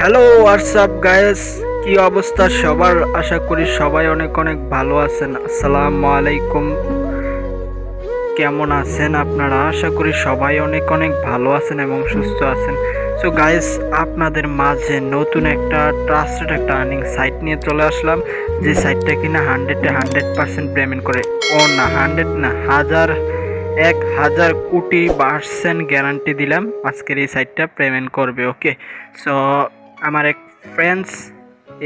Hello WhatsApp guys, কি অবস্থা সবার? আশা করি সবাই অনেক অনেক ভালো আছেন। আসসালামু আলাইকুম। কেমন আছেন আপনারা? আশা করি সবাই অনেক অনেক ভালো আছেন এবং সুস্থ আছেন। সো গাইস, আপনাদের মাঝে নতুন একটা ট্রাস্টেড একটা আর্নিং সাইট নিয়ে চলে আসলাম, যে সাইটটা কিনা 100% পেমেন্ট করে। ও না, 100 না, 1000 কোটি% গ্যারান্টি দিলাম আজকের এই সাইটটা পেমেন্ট করবে। ওকে, সো আমার এক ফ্রেন্ডস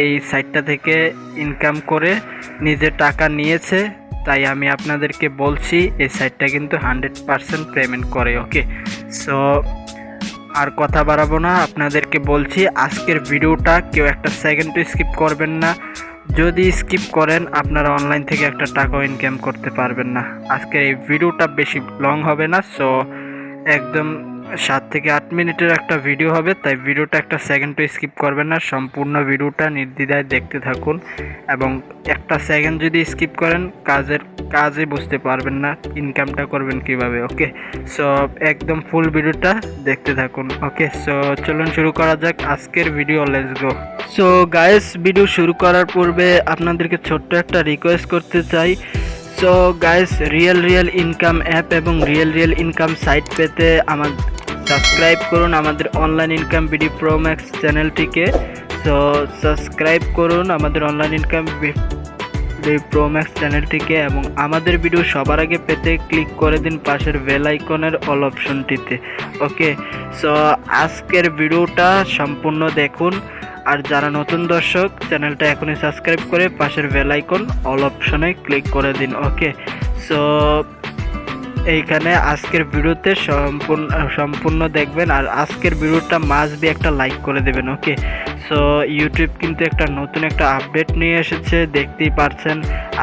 এই সাইটটা থেকে ইনকাম করে নিজে টাকা নিয়েছে, তাই আমি আপনাদেরকে বলছি এই সাইটটা কিন্তু 100% পেমেন্ট করে। ওকে, সো আর কথা বাড়াবো না, আপনাদেরকে বলছি আজকের ভিডিওটা কেউ একটা সেকেন্ডও স্কিপ করবেন না। যদি স্কিপ করেন আপনারা অনলাইন থেকে একটা টাকাও ইনকাম করতে পারবেন না। আজকের এই ভিডিওটা বেশি লং হবে না, সো একদম 7 থেকে 8 মিনিটের একটা ভিডিও হবে, তাই ভিডিওটা একটা সেকেন্ডও স্কিপ করবেন না। সম্পূর্ণ ভিডিওটা নির্দ্বিধায় দেখতে থাকুন, এবং একটা সেকেন্ড যদি স্কিপ করেন কাজে বুঝতে পারবেন না ইনকামটা করবেন কিভাবে। ওকে, সো একদম ফুল ভিডিওটা দেখতে থাকুন। ওকে, সো চলুন শুরু করা যাক আজকের video. Let's go. So guys, video শুরু করার পূর্বে আপনাদেরকে ছোট্ট একটা রিকোয়েস্ট করতে চাই। So guys, real income app এবং রিয়েল ইনকাম সাইট পেতে আমার সাবস্ক্রাইব করুন আমাদের online income BD pro max চ্যানেলটিকে। সো সাবস্ক্রাইব করুন আমাদের online income BD pro max চ্যানেলটিকে, এবং আমাদের ভিডিও সবার আগে পেতে ক্লিক করে দিন পাশের বেল আইকনের অল অপশনটিতে। ওকে, সো আজকের ভিডিওটা সম্পূর্ণ দেখুন, আর যারা নতুন দর্শক চ্যানেলটা এখনই সাবস্ক্রাইব করে পাশের বেল আইকন অল অপশনে ক্লিক করে দিন। ওকে, সো এইখানে আজকের ভিডিওতে সম্পূর্ণ দেখবেন, আর আজকের ভিডিওটা মাস্ট বি একটা লাইক করে দেবেন। ওকে, সো ইউটিউব কিন্তু একটা নতুন একটা আপডেট নিয়ে এসেছে, দেখতেই পারছেন।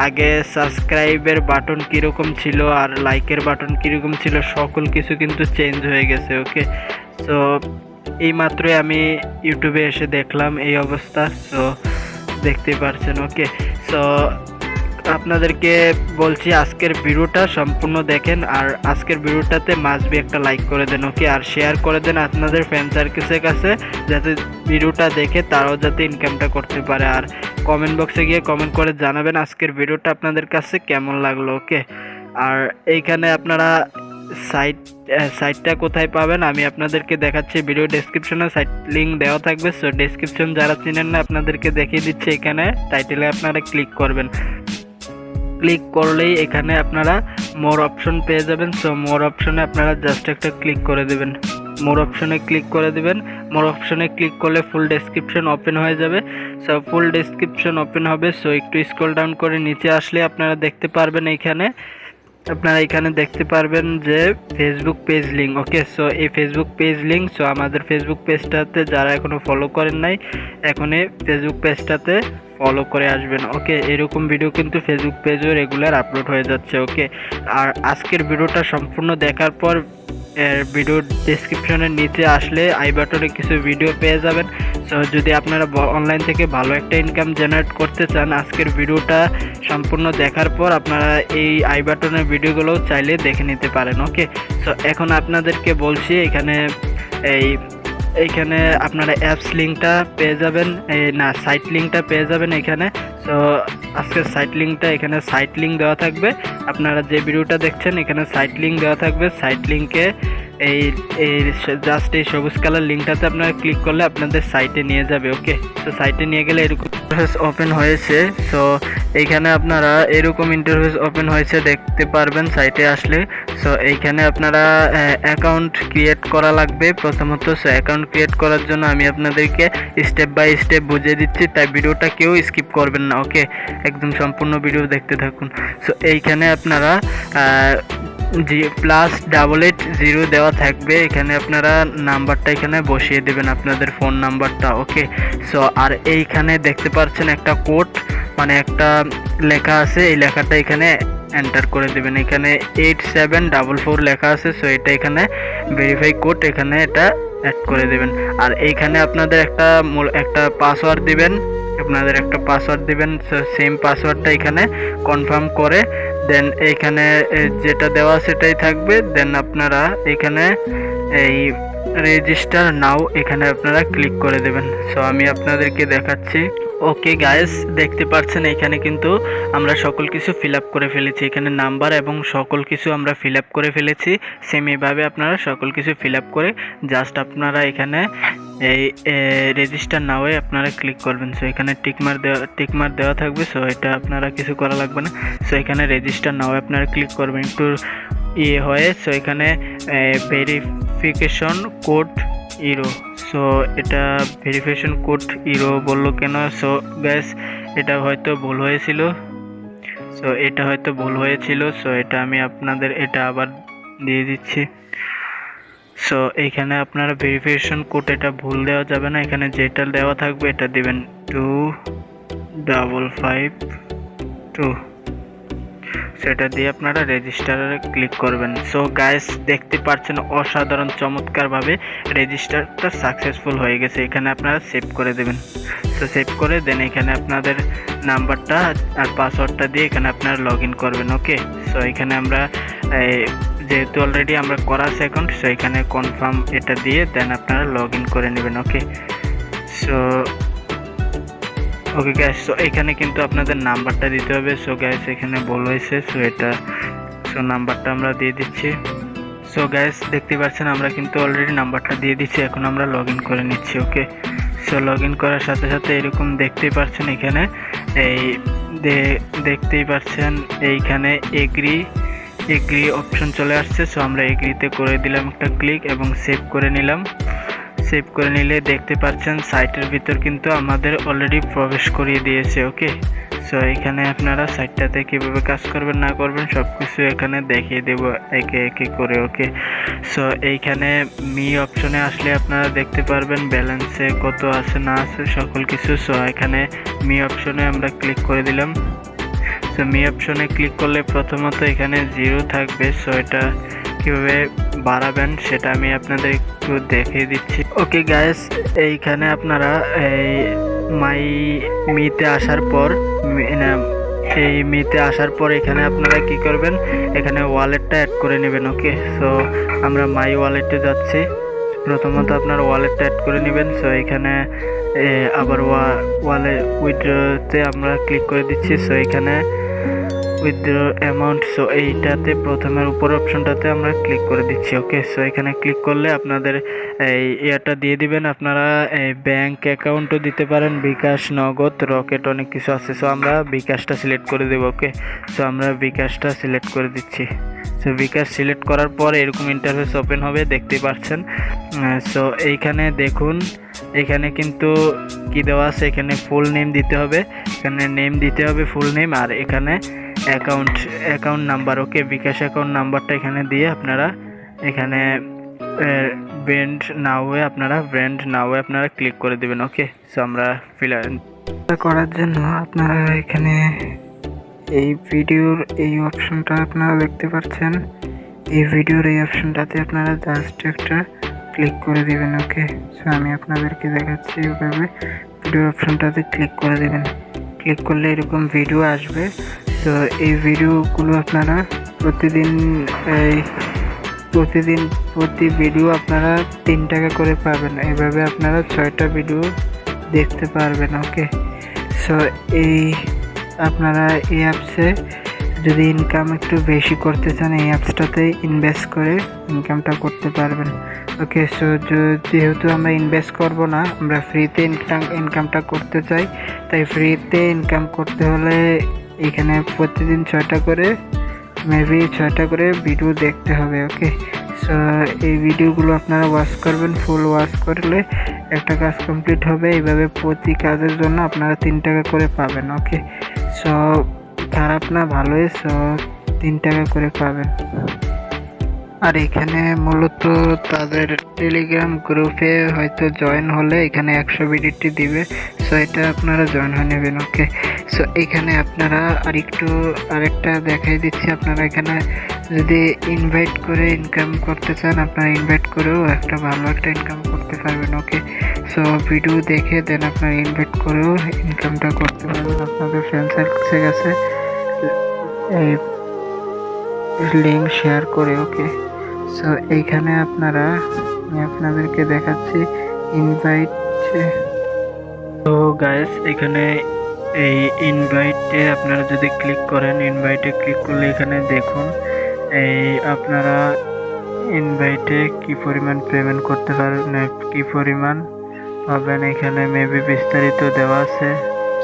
আগে সাবস্ক্রাইবের বাটন কীরকম ছিল আর লাইকের বাটন কীরকম ছিল, সকল কিছু কিন্তু চেঞ্জ হয়ে গেছে। ওকে, সো এইমাত্রই আমি ইউটিউবে এসে দেখলাম এই অবস্থা, সো দেখতেই পারছেন। ওকে, সো আপনাদেরকে বলছি আজকের ভিডিওটা সম্পূর্ণ দেখেন, আর আজকের ভিডিওটাতে মাস্ট বি একটা লাইক করে দেন। ওকে, আর শেয়ার করে দেন আপনাদের ফ্রেন্ড সার্কেলের কাছে, যাতে ভিডিওটা দেখে তারাও যাতে ইনকামটা করতে পারে। আর কমেন্ট বক্সে গিয়ে কমেন্ট করে জানাবেন আজকের ভিডিওটা আপনাদের কাছে কেমন লাগলো। ওকে, আর এইখানে আপনারা সাইটটা কোথায় পাবেন আমি আপনাদেরকে দেখাচ্ছি। ভিডিও ডেসক্রিপশনে সাইট লিঙ্ক দেওয়া থাকবে। সো ডেসক্রিপশন যারা চিনেন না আপনাদেরকে দেখিয়ে দিচ্ছি, এখানে টাইটেলে আপনারা ক্লিক করবেন। ক্লিক করলেই এখানে আপনারা মোর অপশন পেয়ে যাবেন। সো মোর অপশনে আপনারা জাস্ট একটা ক্লিক করে দেবেন। মোর অপশনে ক্লিক করে দেবেন। মোর অপশনে ক্লিক করলে ফুল ডেসক্রিপশন ওপেন হয়ে যাবে। সো ফুল ডেসক্রিপশন ওপেন হবে। সো একটু স্ক্রল ডাউন করে নিচে আসলে আপনারা দেখতে পারবেন এখানে দেখতে পারবেন যে ফেসবুক পেজ লিঙ্ক। ওকে, সো এই ফেসবুক পেজ লিঙ্ক, সো আমাদের ফেসবুক পেজটাতে যারা এখনও ফলো করেন নাই, এখনই ফেসবুক পেজটাতে ফলো করে আসবেন। ওকে, এরকম ভিডিও কিন্তু ফেসবুক পেজেও রেগুলার আপলোড হয়ে যাচ্ছে। ওকে, আর আজকের ভিডিওটা সম্পূর্ণ দেখার পর ভিডিও ডেসক্রিপশনের নিচে আসলে আই বাটনে কিছু ভিডিও পেয়ে যাবেন। সো যদি আপনারা অনলাইন থেকে ভালো একটা ইনকাম জেনারেট করতে চান, আজকের ভিডিওটা সম্পূর্ণ দেখার পর আপনারা এই আই বাটনের ভিডিওগুলোও চাইলে দেখে নিতে পারেন। ওকে, সো এখন আপনাদেরকে বলছি এইখানে আপনারা অ্যাপস লিঙ্কটা পেয়ে যাবেন, সাইট লিঙ্কটা পেয়ে যাবেন এখানে। সো আজকের সাইট লিঙ্কটা এখানে সাইট লিঙ্ক দেওয়া থাকবে। আপনারা যে ভিডিওটা দেখছেন এখানে সাইট লিঙ্ক দেওয়া থাকবে। সাইট লিঙ্কে এই জাস্ট এই সবুজ কালার লিঙ্কটাতে আপনারা ক্লিক করলে আপনাদের সাইটে নিয়ে যাবে। ওকে, তো সাইটে নিয়ে গেলে এরকম ইন্টারফেস ওপেন হয়েছে। সো এইখানে আপনারা এরকম ইন্টারফেস ওপেন হয়েছে দেখতে পারবেন সাইটে আসলে। সো এইখানে আপনারা অ্যাকাউন্ট ক্রিয়েট করা লাগবে প্রথমত। সো অ্যাকাউন্ট ক্রিয়েট করার জন্য আমি আপনাদেরকে স্টেপ বাই স্টেপ বুঝিয়ে দিচ্ছি, তাই ভিডিওটা কেউ স্কিপ করবেন না। ওকে, একদম সম্পূর্ণ ভিডিও দেখতে থাকুন। সো এইখানে আপনারা +880 দেওয়া থাকবে, এখানে আপনারা নাম্বারটা এখানে বসিয়ে দেবেন, আপনাদের ফোন নাম্বারটা। ওকে, সো আর এইখানে দেখতে পাচ্ছেন একটা কোড, মানে একটা লেখা আছে, এই লেখাটা এখানে এন্টার করে দেবেন। এখানে 8744 লেখা আছে। সো এটা এখানে ভেরিফাই কোড, এখানে এটা অ্যাড করে দেবেন। আর এইখানে আপনাদের একটা পাসওয়ার্ড দিবেন, সো সেম পাসওয়ার্ডটা এখানে কনফার্ম করে দেন এইখানে যেটা দেওয়া সেটাই থাকবে। দেন আপনারা এখানে এই রেজিস্টার নাও এখানে আপনারা ক্লিক করে দেবেন। সো আমি আপনাদেরকে দেখাচ্ছি। ওকে গাইস, দেখতে পাচ্ছেন এখানে কিন্তু আমরা সকল কিছু ফিল আপ করে ফেলেছি। এখানে নাম্বার এবং সকল কিছু আমরা ফিল আপ করে ফেলেছি। সেম এইভাবে আপনারা সকল কিছু ফিল আপ করে জাস্ট আপনারা এখানে এই রেজিস্টার নাওয়ে আপনারা ক্লিক করবেন। সো এখানে টিকমার দেওয়া থাকবে। সো এটা আপনারা কিছু করা লাগবে না। সো এখানে রেজিস্টার নাওয়ে আপনারা ক্লিক করবেন একটু হয়ে। সো এখানে ভেরিফিকেশন কোড ইরো। সো এটা ভেরিফিকেশন কোড ইরো বললো কেন? সো গ্যাস এটা হয়তো ভুল হয়েছিল। সো এটা আমি আপনাদের এটা আবার দিয়ে দিচ্ছি। সো এইখানে আপনারা ভেরিফিকেশন কোড এটা ভুল দেওয়া যাবে না। এখানে যেটা দেওয়া থাকবে এটা দিবেন 2552। সেটা দিয়ে আপনারা রেজিস্টারে ক্লিক করবেন। সো গাইস, দেখতে পাচ্ছেন অসাধারণ চমৎকারভাবে রেজিস্টারটা সাকসেসফুল হয়ে গেছে। এখানে আপনারা সেভ করে দেবেন। সো সেভ করে দেন এখানে আপনাদের নাম্বারটা আর পাসওয়ার্ডটা দিয়ে এখানে আপনারা লগ ইন করবেন। ওকে, সো এখানে আমরা যেহেতু অলরেডি আমরা করা আছে অ্যাকাউন্ট, সো এখানে কনফার্ম এটা দিয়ে দেন আপনারা লগ ইন করে নেবেন। ওকে গ্যাস, সো এখানে কিন্তু আপনাদের নাম্বারটা দিতে হবে। সো গ্যাস এখানে ভুল হয়েছে। সো নাম্বারটা আমরা দিয়ে দিচ্ছি। সো গ্যাস, দেখতে পাচ্ছেন আমরা কিন্তু অলরেডি নাম্বারটা দিয়ে দিচ্ছি। এখন আমরা লগ ইন করে নিচ্ছি। ওকে, সো লগ ইন করার সাথে সাথে এরকম দেখতেই পাচ্ছেন এখানে এইখানে এগ্রি অপশন চলে আসছে। সো আমরা এগ্রিতে করে দিলাম একটা ক্লিক এবং সেভ করে নিলাম। সেভ করে নিলে দেখতে পাচ্ছেন সাইটের ভিতর কিন্তু আমাদের অলরেডি প্রবেশ করিয়ে দিয়েছে। ওকে, সো এখানে আপনারা সাইটটাতে কীভাবে কাজ করবেন না করবেন সব কিছু এখানে দেখিয়ে দেব একে একে করে। ওকে, সো এইখানে মি অপশনে আসলে আপনারা দেখতে পারবেন ব্যালেন্সে কত আছে না আছে সকল কিছু। সো এখানে মি অপশনে আমরা ক্লিক করে দিলাম। সো মি অপশনে ক্লিক করলে প্রথমত এখানে 0 থাকবে। সো এটা কীভাবে বাড়াবেন সেটা আমি আপনাদের একটু দেখিয়ে দিচ্ছি। ওকে গাইস, এইখানে আপনারা এই মিতে আসার পর এখানে আপনারা কি করবেন, এখানে ওয়ালেটটা অ্যাড করে নেবেন। ওকে, সো আমরা মাই ওয়ালেটে যাচ্ছি। প্রথমত আপনার ওয়ালেটটা অ্যাড করে নেবেন। সো এখানে আবার উইথড্রতে আমরা ক্লিক করে দিচ্ছি। সো এখানে উইথড্র অ্যামাউন্ট, সো এইটাতে প্রথমের উপর অপশনটাতে আমরা ক্লিক করে দিচ্ছি। ওকে, সো এখানে ক্লিক করলে আপনাদের এই ইয়াটা দিয়ে দিবেন। আপনারা এই ব্যাংক অ্যাকাউন্টও দিতে পারেন, বিকাশ, নগদ, রকেট, অনেক কিছু আছে। সো আমরা বিকাশটা সিলেক্ট করে দেব। ওকে, সো আমরা বিকাশটা সিলেক্ট করে দিচ্ছি। সো বিকাশ সিলেক্ট করার পর এরকম ইন্টারফেস ওপেন হবে, দেখতে পাচ্ছেন। সো এইখানে দেখুন এখানে কিন্তু কি দেওয়া আছে, এখানে ফুল নেম দিতে হবে, এখানে নেম দিতে হবে ফুল নেম, আর এখানে অ্যাকাউন্ট নাম্বার। ওকে, বিকাশ অ্যাকাউন্ট নাম্বারটা এখানে দিয়ে আপনারা এখানে ব্র্যান্ড নাওয়ে আপনারা ক্লিক করে দেবেন। ওকে, সো আমরা করার জন্য আপনারা এখানে এই ভিডিওর এই অপশনটা আপনারা দেখতে পাচ্ছেন। এই ভিডিওর এই অপশনটাতে আপনারা জাস্ট একটা ক্লিক করে দেবেন। ওকে, সো আমি আপনাদেরকে দেখাচ্ছি এইভাবে ভিডিও অপশনটাতে ক্লিক করে দেবেন। ক্লিক করলে এরকম ভিডিও আসবে। তো এই ভিডিওগুলো আপনারা প্রতি ভিডিও আপনারা 3 টাকা করে পাবেন। এইভাবে আপনারা 6টা ভিডিও দেখতে পারবেন। ওকে, সো আপনারা এই অ্যাপসে যদি ইনকাম একটু বেশি করতে চান এই অ্যাপসটাতে ইনভেস্ট করে ইনকামটা করতে পারবেন। ওকে, সো যেহেতু আমরা ইনভেস্ট করব না, আমরা ফ্রিতে ইনকামটা করতে চাই, তাই ফ্রিতে ইনকাম করতে হলে এখানে প্রতিদিন 6টা করে ভিডিও দেখতে হবে। ওকে, সো এই ভিডিওগুলো আপনারা ওয়াচ করবেন। ফুল ওয়াচ করলে একটা কাজ কমপ্লিট হবে। এইভাবে প্রতি কাজের জন্য আপনারা 3 টাকা করে পাবেন। ওকে, সো খারাপ না, ভালোই। সো 3 টাকা করে পাবেন। আর এখানে মূলত তাদের টেলিগ্রাম গ্রুপে হয়তো জয়েন হলে এখানে 100 বিডিটি দিবে। সো এটা আপনারা জয়েন হয়ে নেবেন। ওকে, সো এখানে আপনারা আরেকটা দেখাই দিচ্ছি। আপনারা এখানে যদি ইনভাইট করে ইনকাম করতে চান, আপনারা ইনভাইট করেও ভালো একটা ইনকাম করতে পারবেন। ওকে, সো ভিডিও দেখে দেন আপনারা ইনভাইট করেও ইনকামটা করতে পারবেন আপনাদের ফ্রেন্ড সার্কেলের কাছে এই লিঙ্ক শেয়ার করে। ওকে, সো এইখানে আপনারা আমি আপনাদেরকে দেখাচ্ছি ইনভাইট। তো গাইস এখানে এই ইনভাইটে আপনারা যদি ক্লিক করেন, ইনভাইটে ক্লিক করলে এখানে দেখুন এই আপনারা ইনভাইটে কি পরিমাণ পেমেন্ট করতে পারেন, কি পরিমাণ পাবেন, এখানে মেবি বিস্তারিত দেওয়া আছে।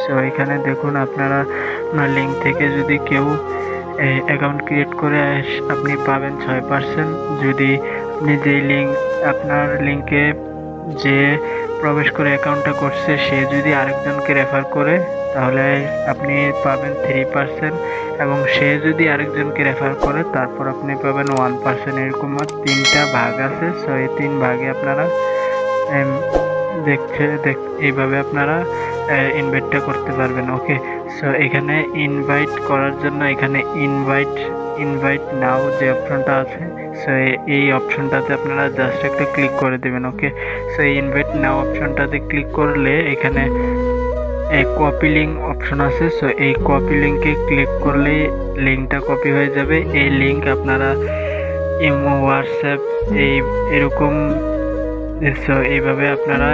সো এখানে দেখুন আপনারা আপনার লিঙ্ক থেকে যদি কেউ অ্যাকাউন্ট ক্রিয়েট করে আপনি পাবেন 6%। যদি আপনি যেই লিঙ্ক আপনার লিঙ্কে যে প্রবেশ করে অ্যাকাউন্টটা করছে সে যদি আরেকজনকে রেফার করে তাহলে আপনি পাবেন 3%, এবং সে যদি আরেকজনকে রেফার করে তারপর আপনি পাবেন 1%। এরকম 3টা ভাগ আছে। সো এই 3 ভাগে আপনারা এইভাবে আপনারা ইনভাইটটা করতে পারবেন। ওকে, সো এখানে ইনভাইট করার জন্য এখানে ইনভাইট নাও যে অপশনটা আছে, সো এই অপশনটাতে আপনারা জাস্ট একটা ক্লিক করে দেবেন। ওকে, সো এই ইনভাইট নাও অপশনটাতে ক্লিক করলে এখানে এই কপি লিঙ্ক অপশন আছে। সো এই কপি লিঙ্কে ক্লিক করলে লিঙ্কটা কপি হয়ে যাবে। এই লিঙ্ক আপনারা ইমো, হোয়াটসঅ্যাপ এরকম সো এইভাবে আপনারা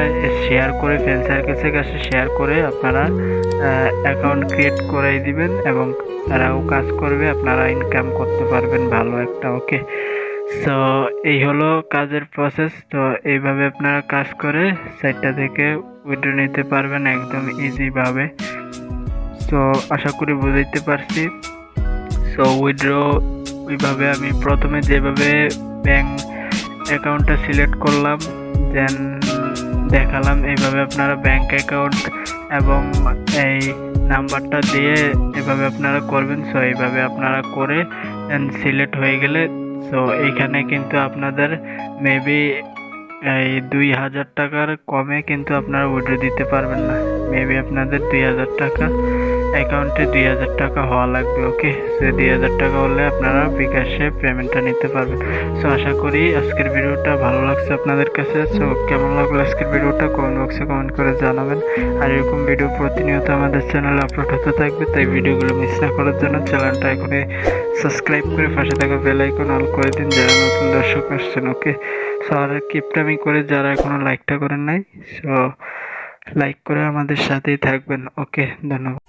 শেয়ার করে ফ্রেন্ড সার্কেলের কাছে শেয়ার করে আপনারা অ্যাকাউন্ট ক্রিয়েট করে দিবেন এবং তারাও কাজ করবে, আপনারা ইনকাম করতে পারবেন ভালো একটা। ওকে, সো এই হলো কাজের প্রসেস। তো এইভাবে আপনারা কাজ করে সাইটটা থেকে উইথড্র নিতে পারবেন একদম ইজিভাবে। সো আশা করি বুঝাইতে পারছি। সো উইথড্র ওইভাবে আমি প্রথমে যেভাবে ব্যাংক অ্যাকাউন্টটা সিলেক্ট করলাম দেন দেখালাম, এইভাবে আপনারা ব্যাংক অ্যাকাউন্ট এবং এই নাম্বারটা দিয়ে এভাবে আপনারা করবেন। সো এইভাবে আপনারা করে দেন সিলেক্ট হয়ে গেলে সো এইখানে কিন্তু আপনাদের মেবি এই 2000 টাকার কমে কিন্তু আপনারা উইথড্র দিতে পারবেন না। মেবি আপনাদের 2000 টাকা অ্যাকাউন্টে 2000 টাকা হওয়া লাগবে। ওকে, সে 2000 টাকা হলে আপনারা বিকাশে পেমেন্টটা নিতে পারবেন। সো আশা করি আজকের ভিডিওটা ভালো লাগছে আপনাদের কাছে। সো কেমন লাগলো আজকের ভিডিওটা কমেন্ট বক্সে কমেন্ট করে জানাবেন। আর এরকম ভিডিও প্রতিনিয়ত আমাদের চ্যানেলে আপলোড হতে থাকবে, তাই ভিডিওগুলো মিস না করার জন্য চ্যানেলটা এখনই সাবস্ক্রাইব করে পাশে থাকা বেল আইকন অল করে দিন যারা নতুন দর্শক আসছেন। ওকে, সো আর কিপটামি করে যারা এখনো লাইকটা করেন নাই, সো লাইক করে আমাদের সাথেই থাকবেন। ওকে, ধন্যবাদ।